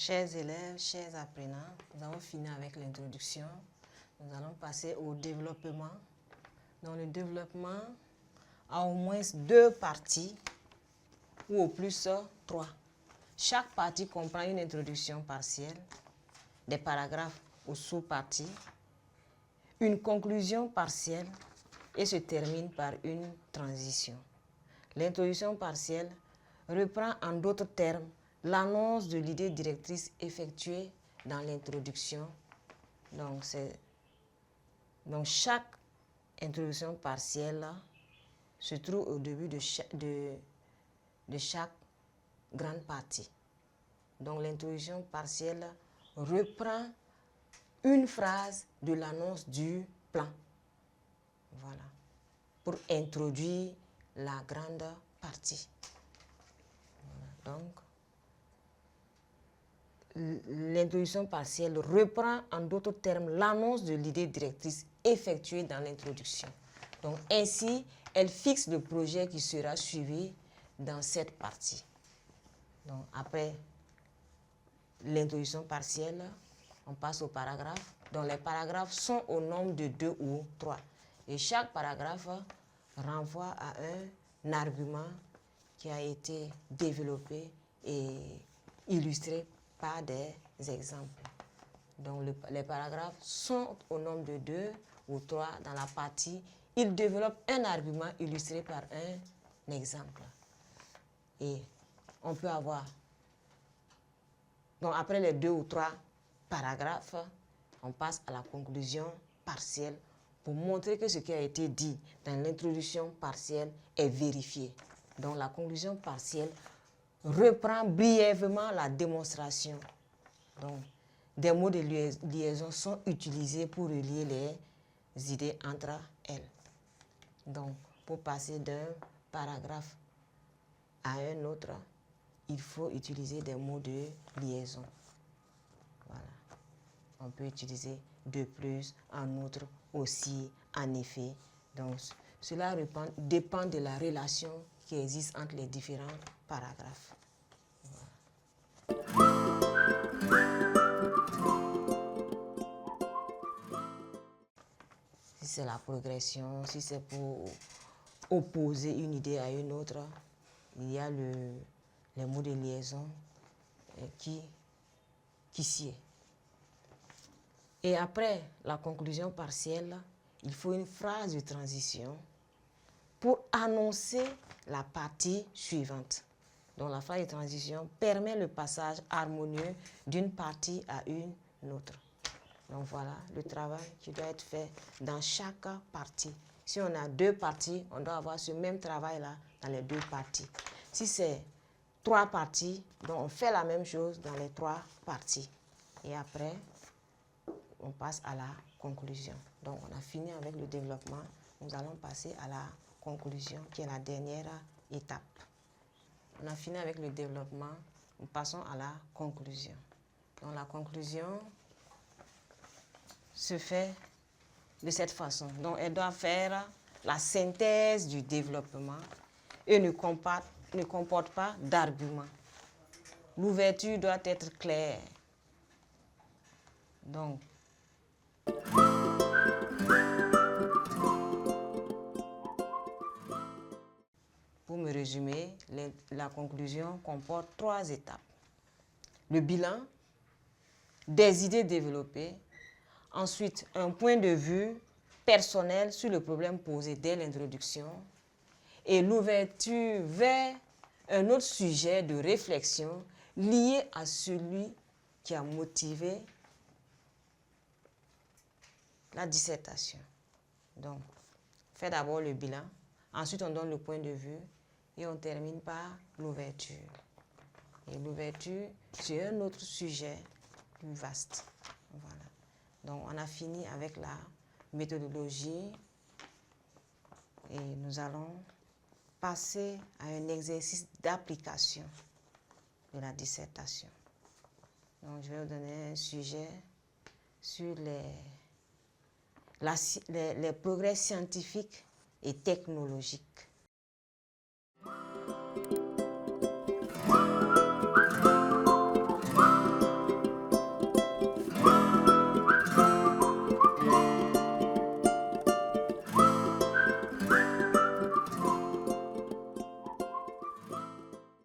Chers élèves, chers apprenants, nous avons fini avec l'introduction. Nous allons passer au développement. Dans le développement, a au moins 2 parties ou au plus 3. Chaque partie comprend une introduction partielle, des paragraphes ou sous-parties, une conclusion partielle et se termine par une transition. L'introduction partielle reprend en d'autres termes l'annonce de l'idée directrice effectuée dans l'introduction. Donc, chaque introduction partielle se trouve au début de chaque grande partie. Donc, l'introduction partielle reprend une phrase de l'annonce du plan. Voilà. Pour introduire la grande partie. Voilà. Donc, l'introduction partielle reprend en d'autres termes l'annonce de l'idée directrice effectuée dans l'introduction. Donc, ainsi, elle fixe le projet qui sera suivi dans cette partie. Donc, après l'introduction partielle, on passe au paragraphe. Donc, les paragraphes sont au nombre de 2 ou 3. Et chaque paragraphe renvoie à un argument qui a été développé et illustré par des exemples. Donc, les paragraphes sont au nombre de 2 ou 3 dans la partie. Ils développent un argument illustré par un exemple. Et on peut avoir... Donc, après les 2 ou 3 paragraphes, on passe à la conclusion partielle pour montrer que ce qui a été dit dans l'introduction partielle est vérifié. Donc, la conclusion partielle reprend brièvement la démonstration. Donc, des mots de liaison sont utilisés pour relier les idées entre elles. Donc, pour passer d'un paragraphe à un autre, il faut utiliser des mots de liaison. Voilà. On peut utiliser de plus, en outre, aussi, en effet. Donc, cela dépend de la relation qui existe entre les différents paragraphes. Voilà. Si c'est la progression, si c'est pour opposer une idée à une autre, il y a les mots de liaison qui sied. Et après la conclusion partielle, il faut une phrase de transition pour annoncer la partie suivante. Donc la phrase de transition permet le passage harmonieux d'une partie à une autre. Donc voilà le travail qui doit être fait dans chaque partie. Si on a 2 parties, on doit avoir ce même travail-là dans les 2 parties. Si c'est 3 parties, donc on fait la même chose dans les 3 parties. Et après, on passe à la conclusion. Donc on a fini avec le développement. Nous allons passer à la conclusion qui est la dernière étape. On a fini avec le développement. Nous passons à la conclusion. Donc la conclusion se fait de cette façon. Donc, elle doit faire la synthèse du développement et ne comporte pas d'arguments. L'ouverture doit être claire. Donc, pour me résumer, la conclusion comporte 3 étapes. Le bilan, des idées développées, ensuite un point de vue personnel sur le problème posé dès l'introduction et l'ouverture vers un autre sujet de réflexion lié à celui qui a motivé la dissertation. Donc, on fait d'abord le bilan, ensuite on donne le point de vue et on termine par l'ouverture. Et l'ouverture, c'est un autre sujet plus vaste. Voilà. Donc, on a fini avec la méthodologie et nous allons passer à un exercice d'application de la dissertation. Donc, je vais vous donner un sujet sur les progrès scientifiques et technologiques.